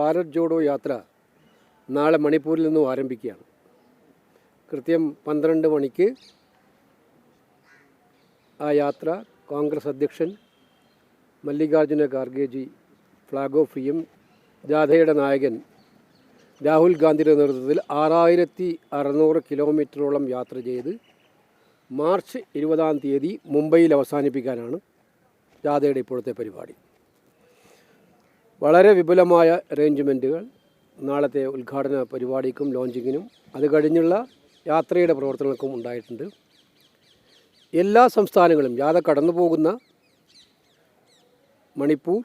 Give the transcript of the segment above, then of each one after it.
ഭാരത് ജോഡോ യാത്ര നാളെ മണിപ്പൂരിൽ നിന്നും ആരംഭിക്കുകയാണ്. കൃത്യം 12 മണിക്ക് ആ യാത്ര കോൺഗ്രസ് അധ്യക്ഷൻ മല്ലികാർജുന ഖാർഗെജി ഫ്ലാഗ് ഓഫ് ചെയ്യും. ജാഥയുടെ നായകൻ രാഹുൽ ഗാന്ധിയുടെ നേതൃത്വത്തിൽ 6600 കിലോമീറ്ററോളം യാത്ര ചെയ്ത് മാർച്ച് 20-ാം തീയതി മുംബൈയിൽ അവസാനിപ്പിക്കാനാണ് ജാഥയുടെ ഇപ്പോഴത്തെ പരിപാടി. വളരെ വിപുലമായ അറേഞ്ച്മെൻറ്റുകൾ നാളത്തെ ഉദ്ഘാടന പരിപാടിക്കും ലോഞ്ചിങ്ങിനും അത് കഴിഞ്ഞുള്ള യാത്രയുടെ പ്രവർത്തനങ്ങൾക്കും ഉണ്ടായിട്ടുണ്ട്. എല്ലാ സംസ്ഥാനങ്ങളും ജാഥ കടന്നു പോകുന്ന മണിപ്പൂർ,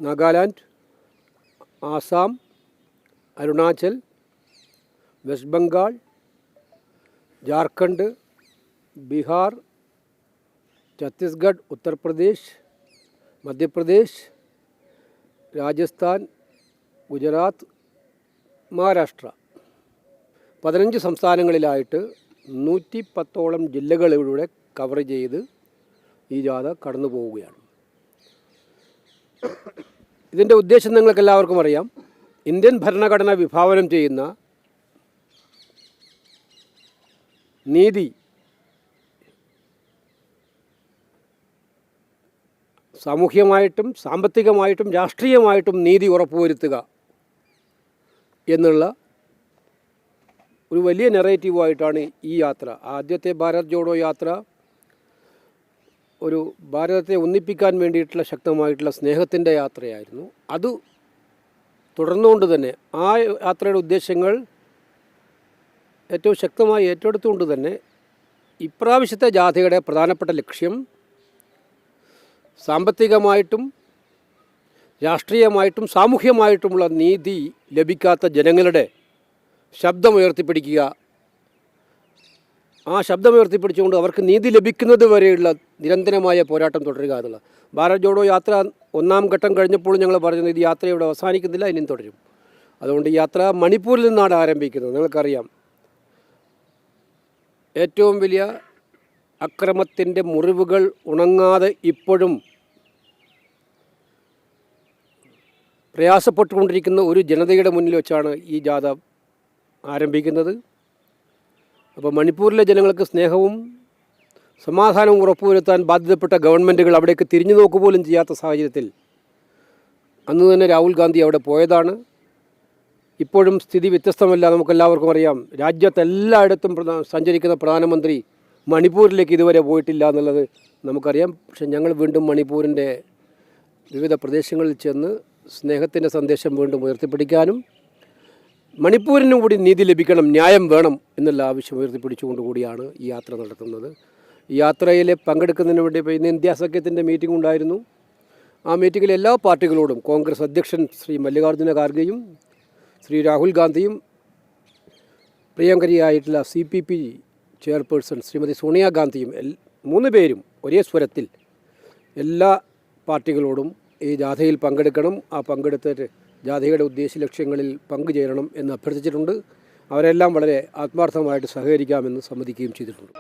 നാഗാലാൻഡ്, ആസാം, അരുണാചൽ, വെസ്റ്റ് ബംഗാൾ, ജാർഖണ്ഡ്, ബീഹാർ, ഛത്തീസ്ഗഡ്, ഉത്തർപ്രദേശ്, മധ്യപ്രദേശ്, രാജസ്ഥാൻ, ഗുജറാത്ത്, മഹാരാഷ്ട്ര 15 സംസ്ഥാനങ്ങളിലായിട്ട് 110ഓളം ജില്ലകളിലൂടെ കവർ ചെയ്ത് ഈ ജാഥ കടന്നു പോവുകയാണ്. ഇതിൻ്റെ ഉദ്ദേശം നിങ്ങൾക്ക് എല്ലാവർക്കും അറിയാം. ഇന്ത്യൻ ഭരണഘടന വിഭാവനം ചെയ്യുന്ന നീതി, സാമൂഹ്യമായിട്ടും സാമ്പത്തികമായിട്ടും രാഷ്ട്രീയമായിട്ടും നീതി ഉറപ്പുവരുത്തുക എന്നുള്ള ഒരു വലിയ നെറേറ്റീവായിട്ടാണ് ഈ യാത്ര. ആദ്യത്തെ ഭാരത് ജോഡോ യാത്ര ഒരു ഭാരതത്തെ ഒന്നിപ്പിക്കാൻ വേണ്ടിയിട്ടുള്ള ശക്തമായിട്ടുള്ള സ്നേഹത്തിൻ്റെ യാത്രയായിരുന്നു. അത് തുടർന്നുകൊണ്ട് തന്നെ ആ യാത്രയുടെ ഉദ്ദേശങ്ങൾ ഏറ്റവും ശക്തമായി ഏറ്റെടുത്തുകൊണ്ട് തന്നെ ഇപ്രാവശ്യത്തെ ജാഥയുടെ പ്രധാനപ്പെട്ട ലക്ഷ്യം സാമ്പത്തികമായിട്ടും രാഷ്ട്രീയമായിട്ടും സാമൂഹ്യമായിട്ടുമുള്ള നീതി ലഭിക്കാത്ത ജനങ്ങളുടെ ശബ്ദമുയർത്തിപ്പിടിക്കുക. ആ ശബ്ദമുയർത്തിപ്പിടിച്ചുകൊണ്ട് അവർക്ക് നീതി ലഭിക്കുന്നത് വരെയുള്ള നിരന്തരമായ പോരാട്ടം തുടരുക എന്നുള്ളത്. ഭാരത് ജോഡോ യാത്ര 1-ാം ഘട്ടം കഴിഞ്ഞപ്പോൾ ഞങ്ങൾ പറഞ്ഞത് ഇത് യാത്ര ഇവിടെ അവസാനിക്കുന്നില്ല, ഇനിയും തുടരും. അതുകൊണ്ട് ഈ യാത്ര മണിപ്പൂരിൽ നിന്നാണ് ആരംഭിക്കുന്നത്. നിങ്ങൾക്കറിയാം, ഏറ്റവും വലിയ അക്രമത്തിൻ്റെ മുറിവുകൾ ഉണങ്ങാതെ ഇപ്പോഴും പ്രയാസപ്പെട്ടുകൊണ്ടിരിക്കുന്ന ഒരു ജനതയുടെ മുന്നിൽ വെച്ചാണ് ഈ ജാഥ ആരംഭിക്കുന്നത്. അപ്പോൾ മണിപ്പൂരിലെ ജനങ്ങൾക്ക് സ്നേഹവും സമാധാനവും ഉറപ്പുവരുത്താൻ ബാധ്യതപ്പെട്ട ഗവൺമെൻറ്റുകൾ അവിടേക്ക് തിരിഞ്ഞു നോക്കുപോലും ചെയ്യാത്ത സാഹചര്യത്തിൽ അന്ന് തന്നെ രാഹുൽ ഗാന്ധി അവിടെ പോയതാണ്. ഇപ്പോഴും സ്ഥിതി വ്യത്യസ്തമല്ല. നമുക്കെല്ലാവർക്കും അറിയാം, രാജ്യത്തെല്ലായിടത്തും സഞ്ചരിക്കുന്ന പ്രധാനമന്ത്രി മണിപ്പൂരിലേക്ക് ഇതുവരെ പോയിട്ടില്ല എന്നുള്ളത് നമുക്കറിയാം. പക്ഷെ ഞങ്ങൾ വീണ്ടും മണിപ്പൂരിൻ്റെ വിവിധ പ്രദേശങ്ങളിൽ ചെന്ന് സ്നേഹത്തിൻ്റെ സന്ദേശം വീണ്ടും ഉയർത്തിപ്പിടിക്കാനും മണിപ്പൂരിനും കൂടി നീതി ലഭിക്കണം, ന്യായം വേണം എന്നുള്ള ആവശ്യം ഉയർത്തിപ്പിടിച്ചുകൊണ്ട് കൂടിയാണ് ഈ യാത്ര നടത്തുന്നത്. ഈ യാത്രയിൽ പങ്കെടുക്കുന്നതിന് വേണ്ടി ഇപ്പോൾ ഇന്ന് ഇന്ത്യ സഖ്യത്തിൻ്റെ മീറ്റിംഗ് ഉണ്ടായിരുന്നു. ആ മീറ്റിങ്ങിൽ എല്ലാ പാർട്ടികളോടും കോൺഗ്രസ് അധ്യക്ഷൻ ശ്രീ മല്ലികാർജുന ഖാർഗെയും ശ്രീ രാഹുൽ ഗാന്ധിയും പ്രിയങ്കരിയായിട്ടുള്ള CPP ചെയർപേഴ്സൺ ശ്രീമതി സോണിയാഗാന്ധിയും 3 പേരും ഒരേ സ്വരത്തിൽ എല്ലാ പാർട്ടികളോടും ഈ ജാഥയിൽ പങ്കെടുക്കണം, ആ പങ്കെടുത്തിട്ട് ജാഥയുടെ ഉദ്ദേശ ലക്ഷ്യങ്ങളിൽ പങ്കുചേരണം എന്ന് അഭ്യർത്ഥിച്ചിട്ടുണ്ട്. അവരെല്ലാം വളരെ ആത്മാർത്ഥമായിട്ട് സഹകരിക്കാമെന്ന് സമ്മതിക്കുകയും ചെയ്തിട്ടുണ്ട്.